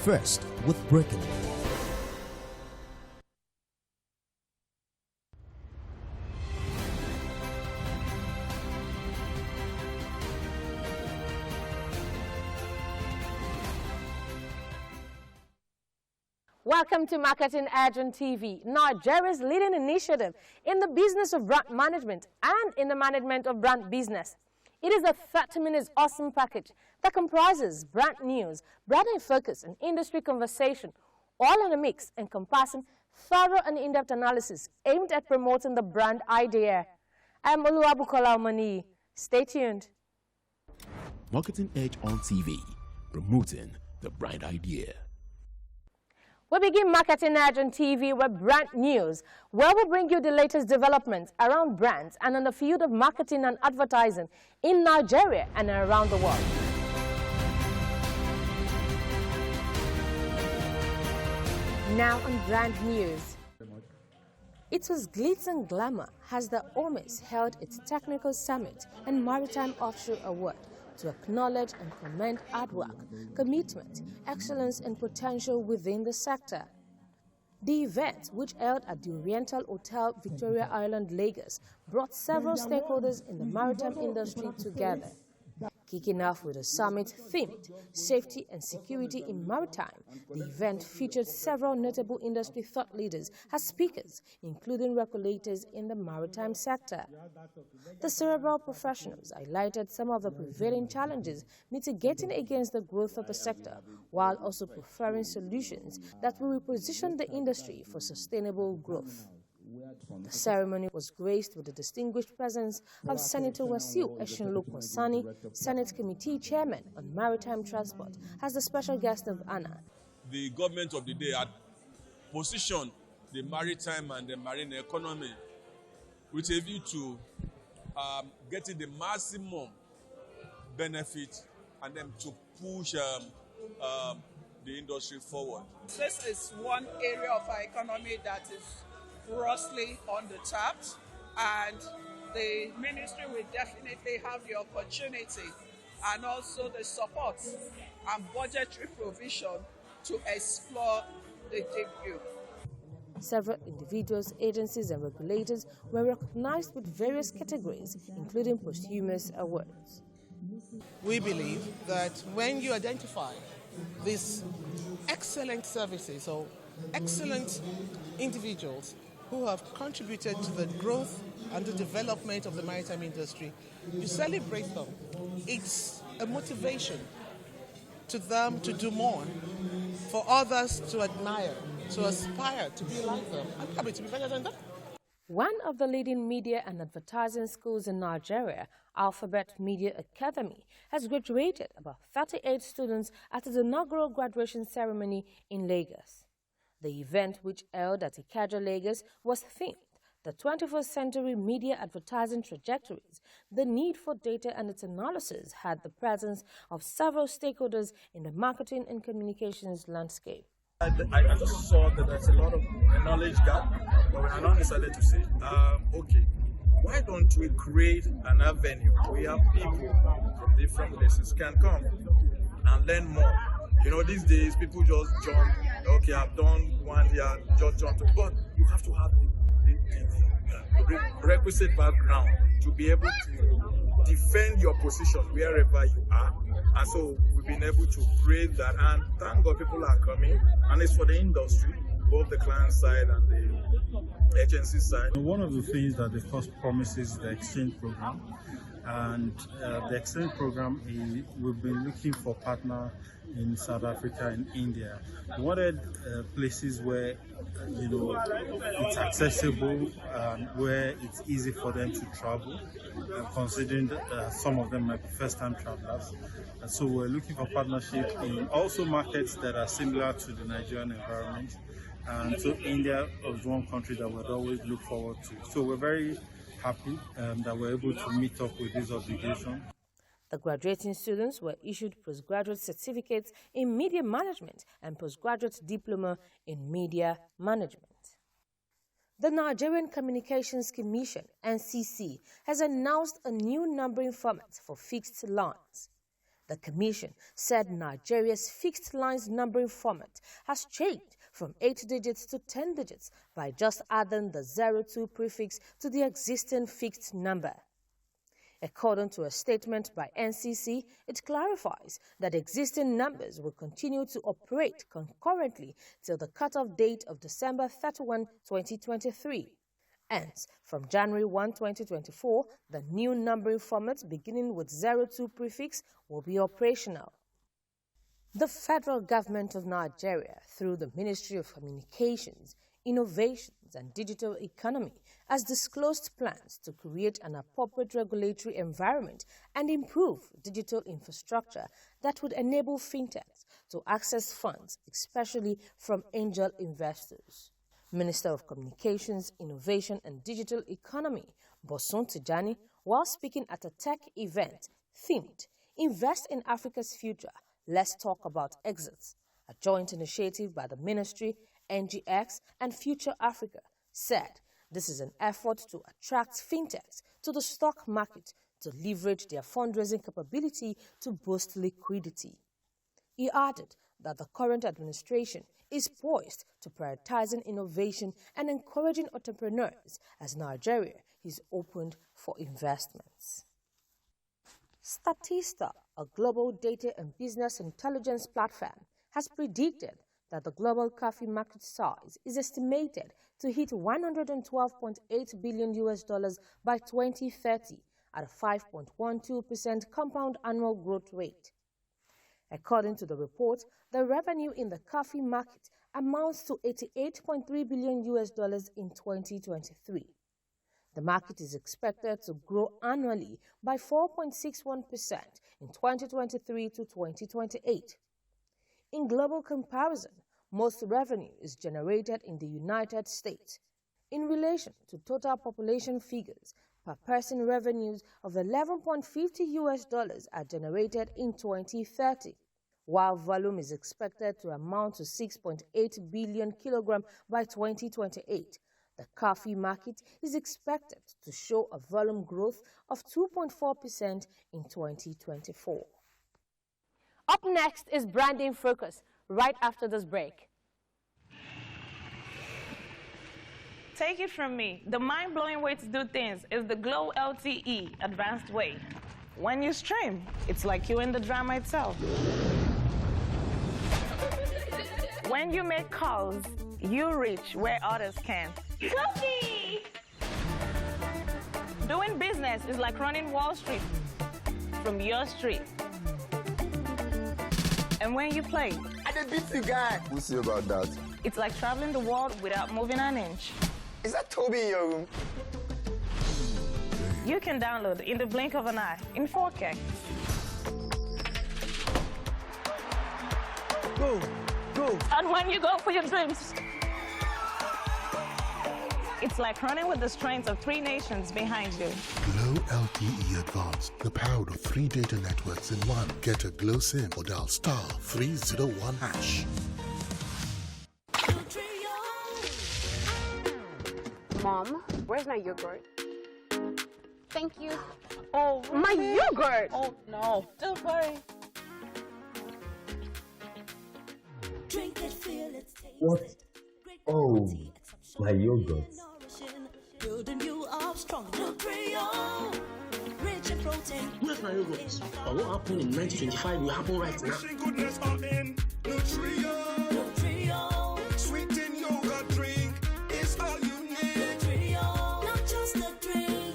First with breaking. Welcome to Marketing Edge on TV, Nigeria's leading initiative in the business of brand management and in the management of brand business. It is a 30 minutes awesome package that comprises brand news, brand in focus, and industry conversation, all in a mix encompassing thorough and in-depth analysis aimed at promoting the brand idea. I'm Oluwabukola Omani. Stay tuned. Marketing Edge on TV, promoting the brand idea. We begin Marketing Edge on TV with brand news, where we bring you the latest developments around brands and in the field of marketing and advertising in Nigeria and around the world. Now on brand news. It was glitz and glamour as the OMES held its technical summit and maritime offshore award to acknowledge and commend hard work, commitment, excellence and potential within the sector. The event, which held at the Oriental Hotel Victoria Island, Lagos, brought several stakeholders in the maritime industry together. Kicking off with a summit themed Safety and Security in Maritime, the event featured several notable industry thought leaders as speakers, including regulators in the maritime sector. The cerebral professionals highlighted some of the prevailing challenges mitigating against the growth of the sector, while also preferring solutions that will reposition the industry for sustainable growth. The ceremony was graced with the distinguished presence of Senator Wasiu Eshinlo-Konsani, Senate Committee Chairman on Maritime Transport, as the special guest of honor. The government of the day had positioned the maritime and the marine economy with a view to getting the maximum benefit and then to push the industry forward. This is one area of our economy that is grossly undertapped, and the ministry will definitely have the opportunity and also the support and budgetary provision to explore the deep view. Several individuals, agencies and regulators were recognized with various categories, including posthumous awards. We believe that when you identify these excellent services or excellent individuals who have contributed to the growth and the development of the maritime industry, you celebrate them. It's a motivation to them to do more, for others to admire, to aspire to be like them, and probably to be better than them. One of the leading media and advertising schools in Nigeria, Alphabet Media Academy, has graduated about 38 students at its inaugural graduation ceremony in Lagos. The event, which held at Ikeja, Lagos, was themed the 21st Century Media Advertising Trajectories. The need for data and its analysis had the presence of several stakeholders in the marketing and communications landscape. I just saw that there's a lot of knowledge gap, but I now decided to say, okay, why don't we create an avenue where people from different places can come and learn more? You know, these days people just jump, okay, I've done one year, just jump to, but you have to have the requisite background to be able to defend your position wherever you are. And so we've been able to create that, and thank God people are coming, and it's for the industry, both the client side and the agency side. One of the things that the first promises is the exchange program, and the exchange program we've been looking for partners in South Africa and India. We wanted places where it's accessible, where it's easy for them to travel, considering some of them might be first-time travelers. And so we're looking for partnership in also markets that are similar to the Nigerian environment. And so India was one country that we'd always look forward to. So we're very happy that we're able to meet up with this obligation. The graduating students were issued postgraduate certificates in media management and postgraduate diploma in media management. The Nigerian Communications Commission, NCC, has announced a new numbering format for fixed lines. The Commission said Nigeria's fixed lines numbering format has changed from 8 digits to 10 digits by just adding the 02 prefix to the existing fixed number. According to a statement by NCC, it clarifies that existing numbers will continue to operate concurrently till the cutoff date of December 31, 2023. Hence, from January 1, 2024, the new numbering format beginning with 02 prefix will be operational. The federal government of Nigeria, through the Ministry of Communications, Innovations and Digital Economy, has disclosed plans to create an appropriate regulatory environment and improve digital infrastructure that would enable fintechs to access funds, especially from angel investors. Minister of Communications, Innovation and Digital Economy, Bosun Tijani, while speaking at a tech event themed Invest in Africa's Future, Let's Talk About Exits, a joint initiative by the Ministry, NGX and Future Africa, said this is an effort to attract fintechs to the stock market to leverage their fundraising capability to boost liquidity. He added that the current administration is poised to prioritizing innovation and encouraging entrepreneurs as Nigeria is opened for investments. Statista, a global data and business intelligence platform, has predicted that the global coffee market size is estimated to hit $112.8 billion by 2030 at a 5.12% compound annual growth rate. According to the report, the revenue in the coffee market amounts to $88.3 billion in 2023. The market is expected to grow annually by 4.61% in 2023 to 2028. In global comparison, most revenue is generated in the United States. In relation to total population figures, per person revenues of $11.50 are generated in 2030, while volume is expected to amount to 6.8 billion kilograms by 2028. The coffee market is expected to show a volume growth of 2.4% in 2024. Up next is Branding Focus, right after this break. Take it from me, the mind-blowing way to do things is the Glow LTE advanced way. When you stream, it's like you're in the drama itself. When you make calls, you reach where others can't. Coffee! Doing business is like running Wall Street from your street. And when you play, I did beat you guy. We'll see about that. It's like traveling the world without moving an inch. Is that Toby in your room? You can download in the blink of an eye in 4K. Go, go. And when you go for your dreams, it's like running with the strength of 3 nations behind you. Glow LTE Advanced, the power of 3 data networks in one. Get a Glow SIM or dial *301#. Mom, where's my yogurt? Thank you. Oh, my yogurt! Oh, no. Don't worry. Drink it, feel it, taste what? it. Oh, my yogurt. Building you up strong. Nutri-Yo, rich in protein. Where's my yogurt? But what happened in 1925 will happen right now. Goodness are in Nutri-Yo, sweetened yogurt drink is all you need. Nutri-Yo, not just a drink,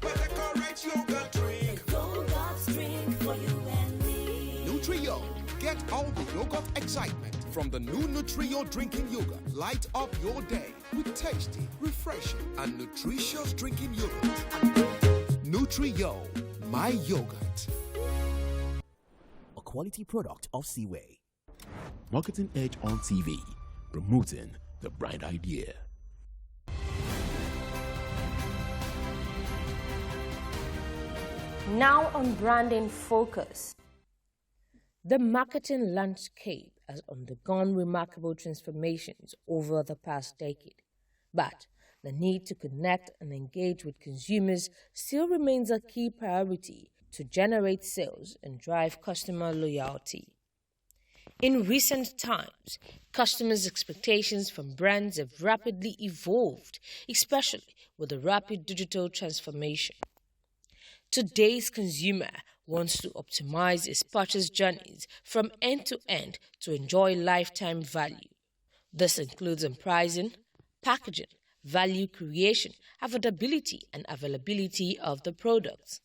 but the correct yogurt drink. The yogurt drink for you and me. Nutri-Yo, get all the yogurt excitement from the new Nutri-Yo drinking yogurt. Light up your day with tasty, refreshing, and nutritious drinking yogurt. Nutri-Yo, my yogurt. A quality product of Seaway. Marketing Edge on TV, promoting the bright idea. Now on Branding Focus. The marketing landscape has undergone remarkable transformations over the past decade, but the need to connect and engage with consumers still remains a key priority to generate sales and drive customer loyalty. In recent times, customers' expectations from brands have rapidly evolved, especially with the rapid digital transformation. Today's consumer wants to optimize its purchase journeys from end to end to enjoy lifetime value. This includes in pricing, packaging, value creation, affordability, and availability of the products.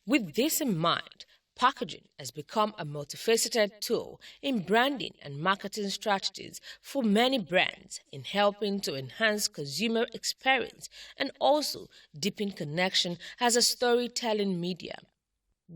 With this in mind, packaging has become a multifaceted tool in branding and marketing strategies for many brands in helping to enhance consumer experience and also deepen connection as a storytelling medium.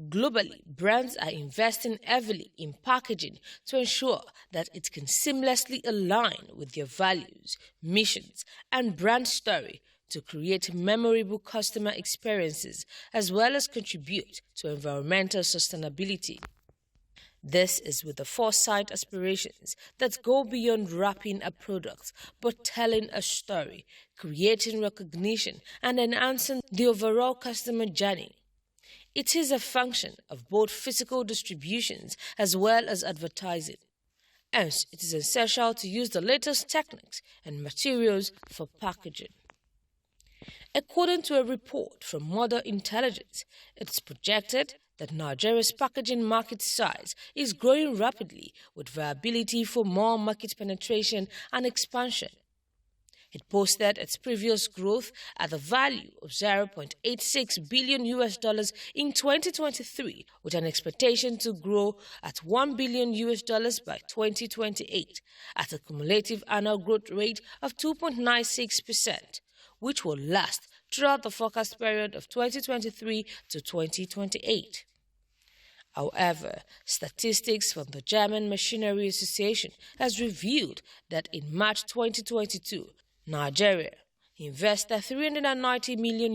Globally, brands are investing heavily in packaging to ensure that it can seamlessly align with their values, missions, and brand story to create memorable customer experiences as well as contribute to environmental sustainability. This is with the foresight aspirations that go beyond wrapping a product but telling a story, creating recognition, and enhancing the overall customer journey. It is a function of both physical distributions as well as advertising. Hence, it is essential to use the latest techniques and materials for packaging. According to a report from Mother Intelligence, it's projected that Nigeria's packaging market size is growing rapidly with viability for more market penetration and expansion. It posted its previous growth at the value of $0.86 billion in 2023, with an expectation to grow at $1 billion by 2028, at a cumulative annual growth rate of 2.96%, which will last throughout the forecast period of 2023 to 2028. However, statistics from the German Machinery Association has revealed that in March 2022, Nigeria invested €390 million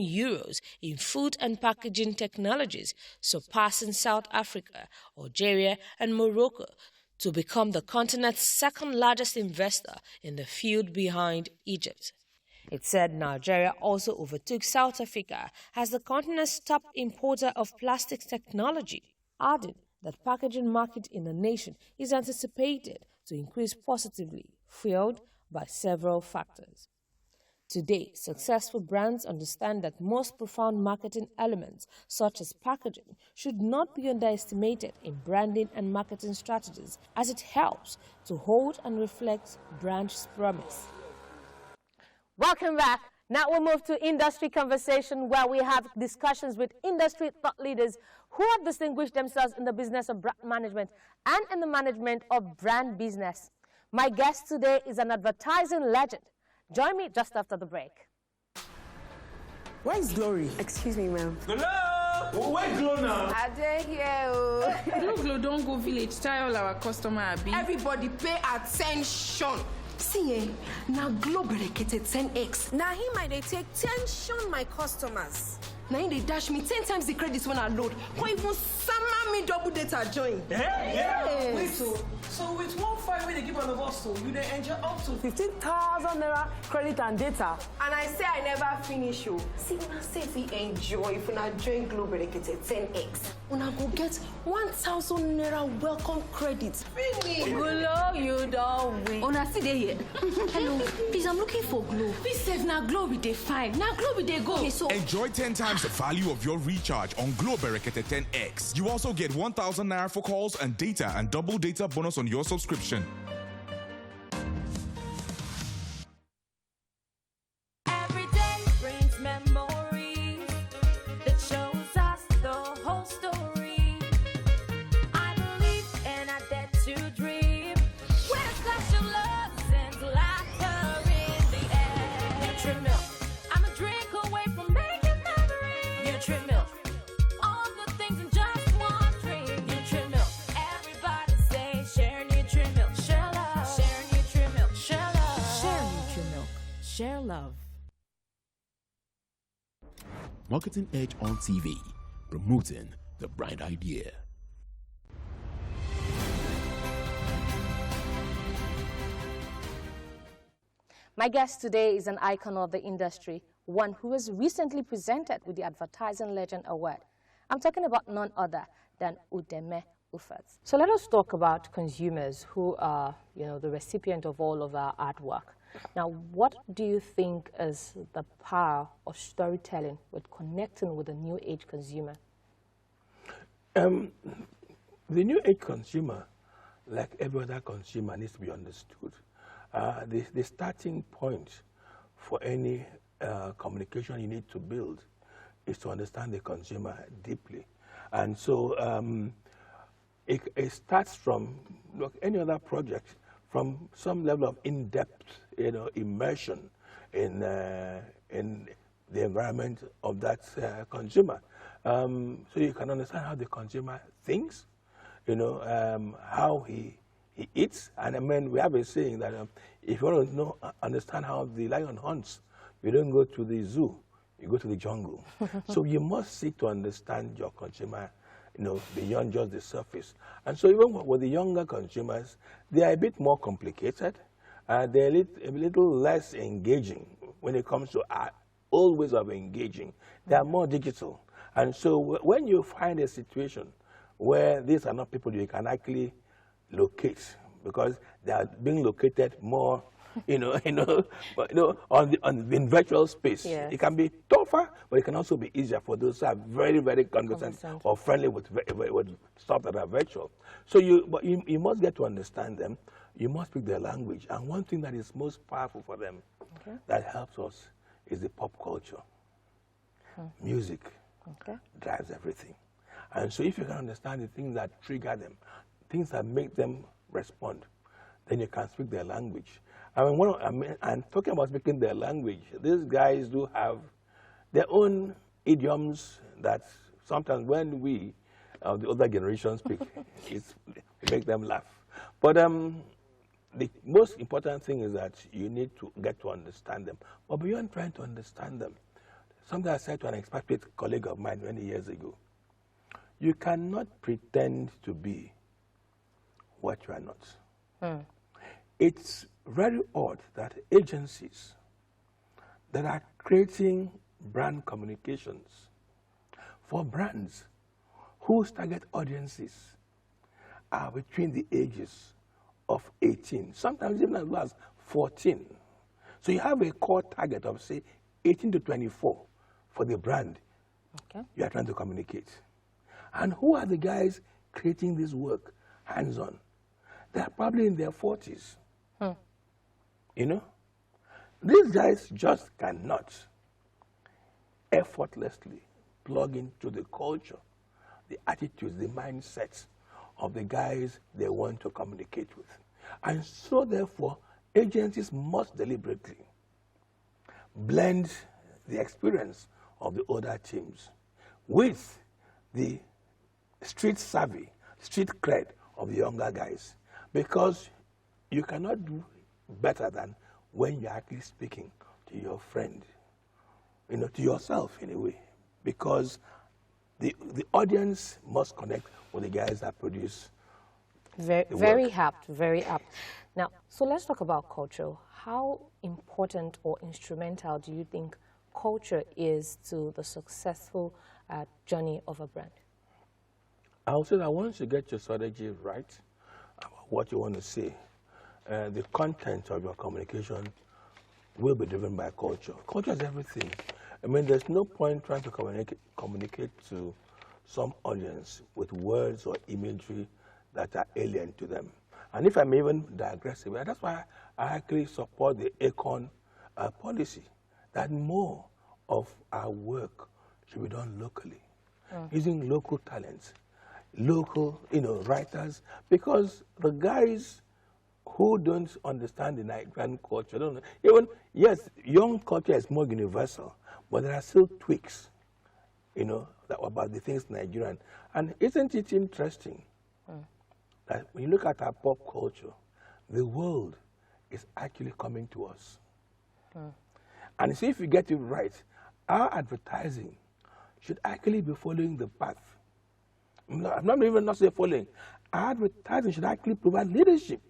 in food and packaging technologies, surpassing South Africa, Algeria, and Morocco to become the continent's second-largest investor in the field behind Egypt. It said Nigeria also overtook South Africa as the continent's top importer of plastics technology, adding that packaging market in the nation is anticipated to increase positively, fueled by several factors. Today, successful brands understand that most profound marketing elements, such as packaging, should not be underestimated in branding and marketing strategies, as it helps to hold and reflect brand's promise. Welcome back. Now we'll move to industry conversation, where we have discussions with industry thought leaders who have distinguished themselves in the business of brand management and in the management of brand business. My guest today is an advertising legend. Join me just after the break. Where is Glory? Excuse me, ma'am. Glow! Oh, where Glow now? I didn't hear. Glow don't go village. Tell all our customer abi. Everybody pay attention. See, now Glow berekete 10x. Now he might take tension my customers. Now they dash me 10 times the credits when I load. Or even summer me double data join. Yeah. Wait, so with 1.5 when they give all of us, so you they enjoy up to 15,000 naira credit and data. And I say I never finish you. See, when I say if we enjoy, if we not join Glow berekete 10x, when I go get 1,000 naira welcome credits. Finish. Glow, you don't win. Una see they here. Hello, please, I'm looking for Glow. Please save now Glow with they fine. Now Glow with they go. Okay, so enjoy 10 times the value of your recharge on Glow Berekete 10X. You also get 1,000 naira for calls and data and double data bonus on your subscription. Every day brings memories that shows us the whole story. I believe and I dare to dream. Where special love sends laughter in the air. Nutri-Milk, I'm a drink away from making memories. Nutri-Milk, all the things in just one drink. Nutri-Milk, everybody say share Nutri-Milk, share love. Share Nutri-Milk, share love. Share Nutri-Milk, share love. Marketing Edge on TV, promoting the bright idea. My guest today is an icon of the industry, one who was recently presented with the Advertising Legend Award. I'm talking about none other than UDEME UFOT. So let us talk about consumers who are, the recipient of all of our artwork. Now, what do you think is the power of storytelling with connecting with the new age consumer? The new age consumer, like every other consumer, needs to be understood. The starting point for any communication you need to build is to understand the consumer deeply. And so it starts from any other project, from some level of in-depth immersion in the environment of that consumer. So you can understand how the consumer thinks, how he eats. And I mean, we have a saying that if you want to understand how the lion hunts, you don't go to the zoo, you go to the jungle. So you must seek to understand your consumer, beyond just the surface. And so even with the younger consumers, they are a bit more complicated. They're a little less engaging when it comes to old ways of engaging. They are more digital. And so when you find a situation where these are not people you can actually locate, because they are being located more, in virtual space. Yes. It can be tougher, but it can also be easier for those who are very, very conversant or friendly with stuff that are virtual. So you must get to understand them. You must speak their language. And one thing that is most powerful for them that helps us is the pop culture. Music drives everything. And so if you can understand the things that trigger them, things that make them respond, then you can speak their language. And talking about speaking their language, these guys do have their own idioms that sometimes when we, the older generation, speak, it makes them laugh. But the most important thing is that you need to get to understand them. But beyond trying to understand them, something I said to an expatriate colleague of mine many years ago, you cannot pretend to be what you are not. It's very odd that agencies that are creating brand communications for brands whose target audiences are between the ages of 18, sometimes even as low as 14. So you have a core target of, say, 18 to 24 for the brand you are trying to communicate. And who are the guys creating this work hands-on? They're probably in their 40s. These guys just cannot effortlessly plug into the culture, the attitudes, the mindsets of the guys they want to communicate with. And so, therefore, agencies must deliberately blend the experience of the older teams with the street savvy, street cred of the younger guys. Because you cannot do better than when you're actually speaking to your friend, to yourself in a way. Because the audience must connect with the guys that produce very apt, very apt. Now, so let's talk about culture. How important or instrumental do you think culture is to the successful journey of a brand? I would say that once you get your strategy right, what you want to say, the content of your communication will be driven by culture. Culture is everything. I mean, there's no point trying to communicate to some audience with words or imagery that are alien to them. And if I'm even digressive, that's why I actually support the ACON policy, that more of our work should be done locally, using local talents, local, writers, because the guys who don't understand the Nigerian culture, don't even, yes, young culture is more universal, but there are still tweaks, about the things Nigerian. And isn't it interesting that when you look at our pop culture, the world is actually coming to us. And see, if we get it right, our advertising should actually be following the path. I'm not even not say following. Our advertising should actually provide leadership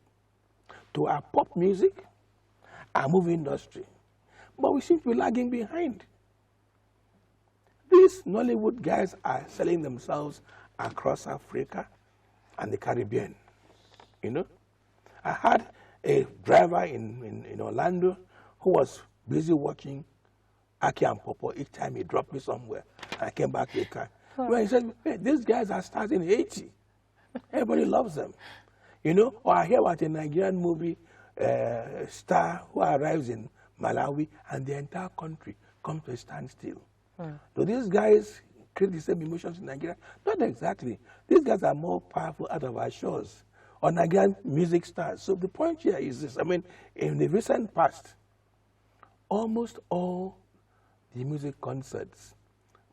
to our pop music, our movie industry. But we seem to be lagging behind. Do these Nollywood guys are selling themselves across Africa and the Caribbean. You know, I had a driver in Orlando who was busy watching Aki and Popo each time he dropped me somewhere. I came back to the car. Well, he said, hey, these guys are starting in Haiti. Everybody loves them. You know, or I hear about a Nigerian movie star who arrives in Malawi and the entire country comes to a standstill. So these guys create the same emotions in Nigeria? Not exactly. These guys are more powerful out of our shores, or Nigerian music stars. So the point here is this. I mean, in the recent past, almost all the music concerts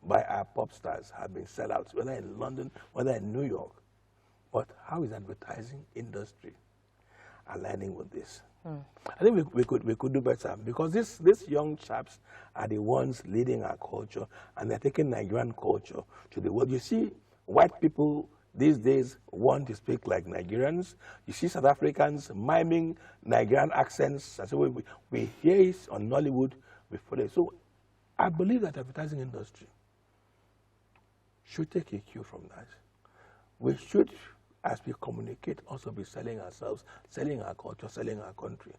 by our pop stars have been sellouts, whether in London, whether in New York. But how is the advertising industry aligning with this? I think we could do better, because these young chaps are the ones leading our culture, and they're taking Nigerian culture to the world. You see, white people these days want to speak like Nigerians. You see South Africans miming Nigerian accents. And so we hear it on Nollywood, we follow it. So I believe that the advertising industry should take a cue from that. We should, as we communicate, also be selling ourselves, selling our culture, selling our country.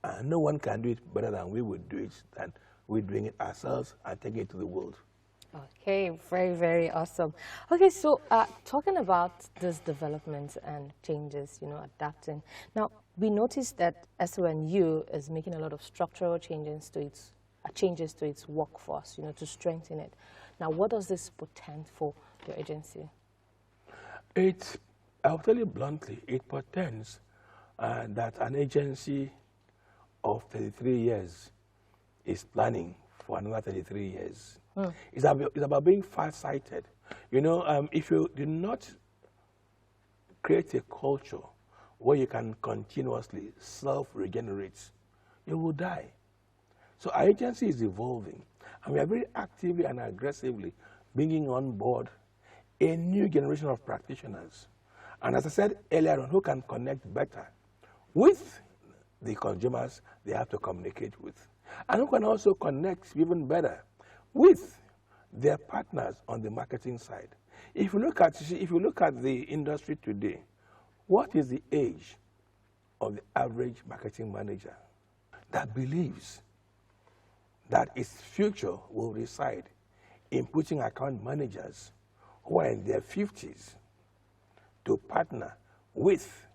And no one can do it better than we would do it, than we're doing it ourselves and taking it to the world. Okay, very, very awesome. Okay, so talking about this development and changes, you know, adapting. Now, we noticed that SONU is making a lot of structural changes to its workforce, you know, to strengthen it. Now, what does this portend for your agency? I'll tell you bluntly, it portends that an agency of 33 years is planning for another 33 years. It's about being far-sighted. You know, if you do not create a culture where you can continuously self-regenerate, you will die. So our agency is evolving, and we are very actively and aggressively bringing on board a new generation of practitioners. And as I said earlier on, who can connect better with the consumers they have to communicate with, and who can also connect even better with their partners on the marketing side. If you look at the industry today, what is the age of the average marketing manager that believes that its future will reside in putting account managers who are in their 50s to partner with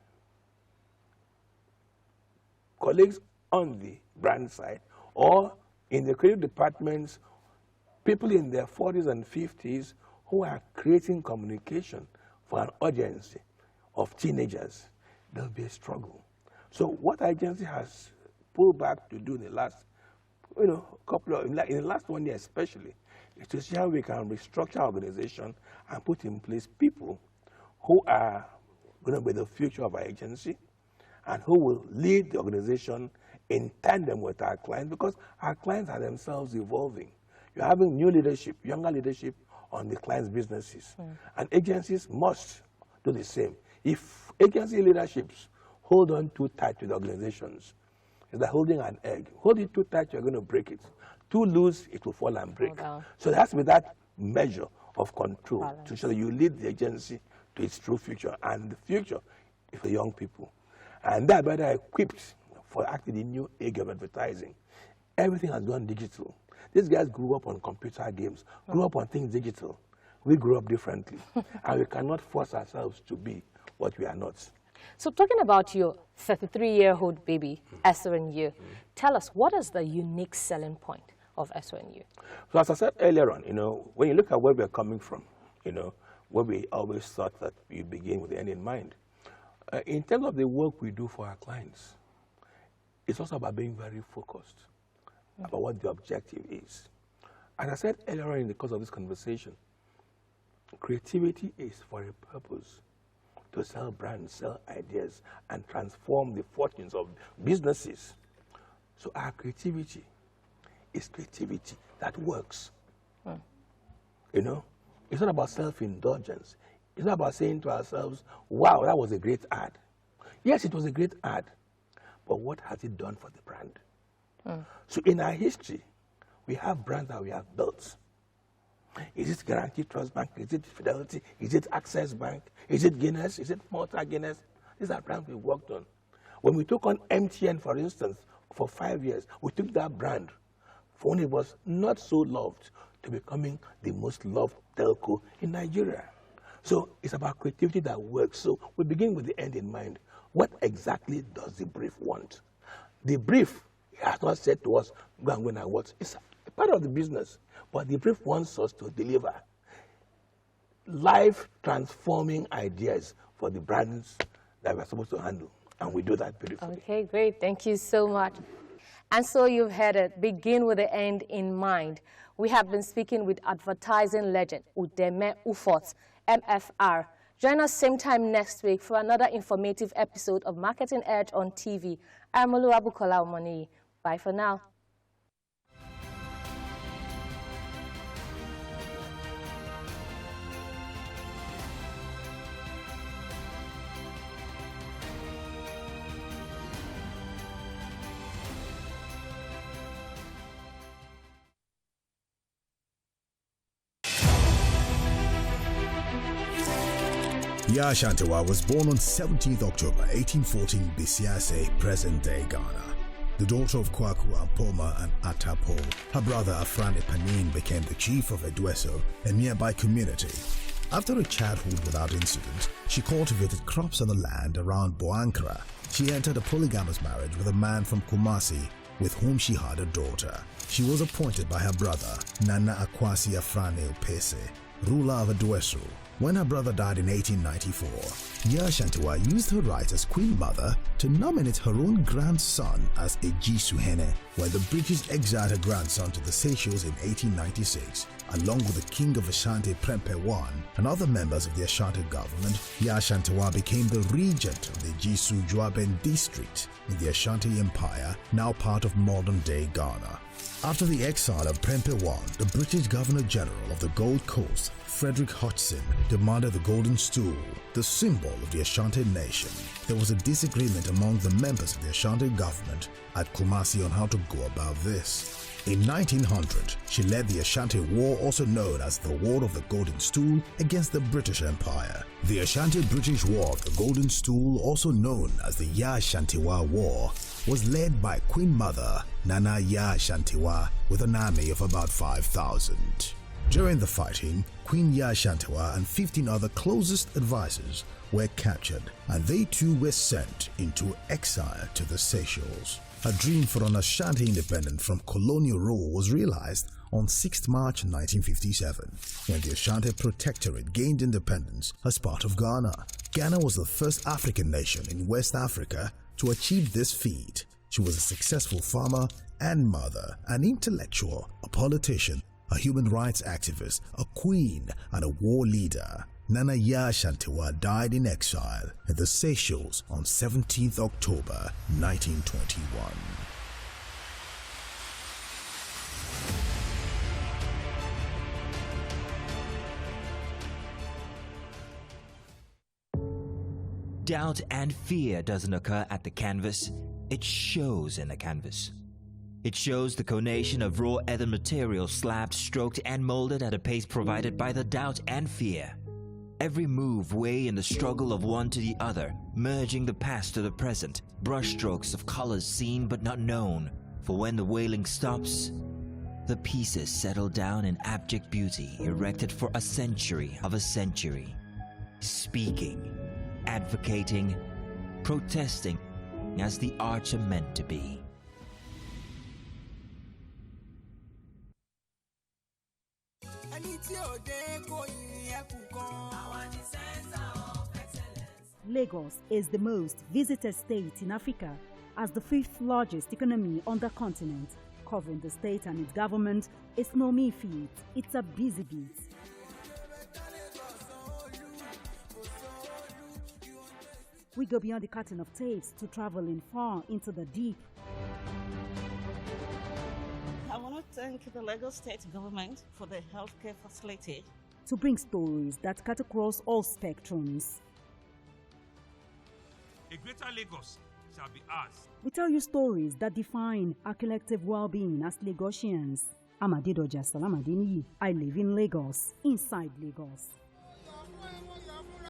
colleagues on the brand side, or in the creative departments, people in their 40s and 50s who are creating communication for an audience of teenagers? There'll be a struggle. So what our agency has pulled back to do in the last, in the last 1 year especially, is to see how we can restructure our organization and put in place people who are going to be the future of our agency and who will lead the organization in tandem with our clients, because our clients are themselves evolving. You're having new leadership, younger leadership on the clients' businesses. And agencies must do the same. If agency leaderships hold on too tight to the organizations, it's like holding an egg. Hold it too tight, you're going to break it. Too loose, it will fall and break. So there has to be that measure of control to ensure that you lead the agency to its true future. And the future is the young people. And they're better equipped for acting the new age of advertising. Everything has gone digital. These guys grew up on computer games, grew up on things digital. We grew up differently. And we cannot force ourselves to be what we are not. So talking about your 33-year-old baby, SONU, tell us, what is the unique selling point of SONU? So as I said earlier on, when you look at where we're coming from, where we always thought that you begin with the end in mind. In terms of the work we do for our clients, it's also about being very focused about what the objective is. As I said earlier on in the course of this conversation, creativity is for a purpose, to sell brands, sell ideas, and transform the fortunes of businesses. So our creativity is creativity that works. It's not about self-indulgence. It's not about saying to ourselves, wow, that was a great ad. Yes, it was a great ad, but what has it done for the brand? So in our history, we have brands that we have built. Is it Guarantee Trust Bank? Is it Fidelity? Is it Access Bank? Is it Guinness? Is it Malta Guinness? These are brands we worked on. When we took on MTN, for instance, for 5 years, we took that brand from when it was not so loved to becoming the most loved telco in Nigeria. So it's about creativity that works. So we begin with the end in mind. What exactly does the brief want? The brief has not said to us, go and win awards. It's a part of the business. But the brief wants us to deliver life-transforming ideas for the brands that we're supposed to handle. And we do that beautifully. Okay, great. Thank you so much. And so you've heard it, begin with the end in mind. We have been speaking with advertising legend, UDEME UFOT, MFR. Join us same time next week for another informative episode of Marketing Edge on TV. I'm Oluwabukola Omoni. Bye for now. Yaa Ashantewa was born on 17th October 1814 in Bisiase, present-day Ghana. The daughter of Kwaku Ampoma and Atapo, her brother Afrani Panin became the chief of Edweso, a nearby community. After a childhood without incident, she cultivated crops on the land around Boankra. She entered a polygamous marriage with a man from Kumasi, with whom she had a daughter. She was appointed by her brother, Nana Akwasi Afrani Opese, ruler of Edweso. When her brother died in 1894, Yaa Ashantewa used her right as Queen Mother to nominate her own grandson as Ejisuhene when the British exiled her grandson to the Seychelles in 1896. Along with the King of Ashanti Prempeh I and other members of the Ashanti government, Yaa Ashantewa became the regent of the Ejisu Juaben district in the Ashanti Empire, now part of modern-day Ghana. After the exile of Prempeh I, the British Governor-General of the Gold Coast, Frederick Hodgson, demanded the Golden Stool, the symbol of the Ashanti nation. There was a disagreement among the members of the Ashanti government at Kumasi on how to go about this. In 1900, she led the Ashanti War, also known as the War of the Golden Stool, against the British Empire. The Ashanti-British War of the Golden Stool, also known as the Yaa Ashantewa War, was led by Queen Mother Nana Yaa Ashantewa with an army of about 5,000. During the fighting, Queen Yaa Ashantewa and 15 other closest advisors were captured, and they too were sent into exile to the Seychelles. Her dream for an Ashanti independence from colonial rule was realized on 6 March 1957, when the Ashanti Protectorate gained independence as part of Ghana. Ghana was the first African nation in West Africa to achieve this feat. She was a successful farmer and mother, an intellectual, a politician, a human rights activist, a queen, and a war leader. Nana Yaa Ashantewa died in exile at the Seychelles on 17th October 1921. Doubt and fear doesn't occur at the canvas, it shows in the canvas. It shows the conation of raw earthen material slabbed, stroked, and molded at a pace provided by the doubt and fear. Every move way in the struggle of one to the other, merging the past to the present, brushstrokes of colors seen but not known. For when the wailing stops, the pieces settle down in abject beauty erected for a century of a century. Speaking, advocating, protesting as the arts are meant to be. Lagos is the most visited state in Africa as the 5th largest economy on the continent. Covering the state and its government is no mere feat, it's a busy beat. We go beyond the curtain of tapes to travel in far into the deep. I want to thank the Lagos State government for the healthcare facility. To bring stories that cut across all spectrums. A greater Lagos shall be ours. We tell you stories that define our collective well-being as Lagosians. I'm Adedoja Salamadeniyi. I live in Lagos, inside Lagos.